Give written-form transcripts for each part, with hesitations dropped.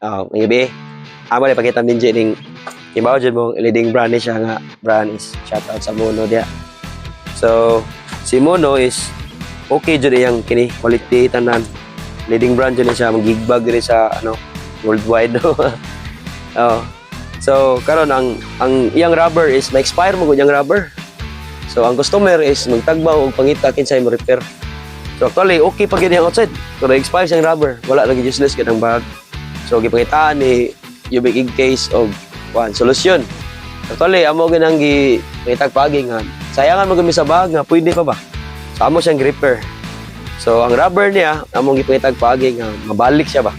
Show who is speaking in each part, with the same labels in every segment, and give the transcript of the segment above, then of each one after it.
Speaker 1: May gabi. Amo na pakita din dyan ibaw dyan mo leading brand ni siya nga brand is shoutout sa Mono dia. So si Mono is okay dyan yung kini quality tanan. Leading brand dyan siya magigbag rin sa worldwide. So karon ang iyang rubber is ma-expire mo gud yung rubber. So ang customer is magtagbaw og pangita kinsay mo repair. So actually okay pa gid yung outside. So na-expire siyang rubber, wala lagi useless gid ang bag. So gipangitaan ni Ubik Ig case og solusyon. Actually amo ginang gipangitag pagi nga sayangan mo gami sa bag nga pwede pa ba. So amo siyang repair. So ang rubber niya among gipangitag pagi nga mabalik siya ba.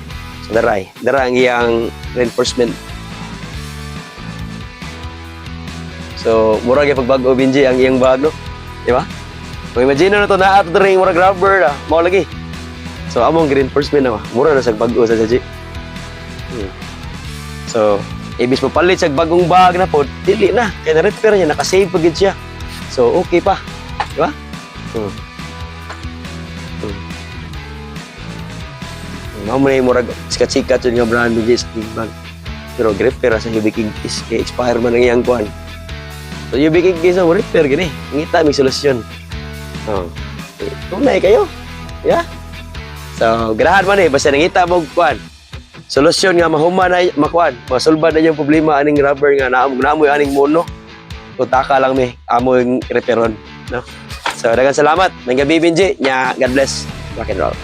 Speaker 1: So dara ang iyang reinforcement. So mura gyud pagbago Benji ang iyang bag no. Di ba? Kung imagine na to na ato ring mura rubber na mao lagi. So among reinforcement na ba. Mura na sa bag-o sa Benji. So, ibis mapalit sa bagong bag na po, dili na. Kaya na-repair niya, nakasave pa siya. So, okay pa. Di ba? Mamo na yung murag sikat-sikat yun nga brand ng sa bag. Pero repair sa Ubik Ig case, kaya expire man ang iyang kuhan. So, Ubik Ig case na repair gini. Ngita, may solusyon. Tunay kayo. Yeah? So, ganahan man basta nangita mo kuhan. Solusyon nga mahuman na makuan, masulbad na yung problema aning rubber nga naamoy aning Mono. Utaka lang mi amo yung reparon, no. So daghang salamat. May gabi Benji nya, God bless. Rock and roll.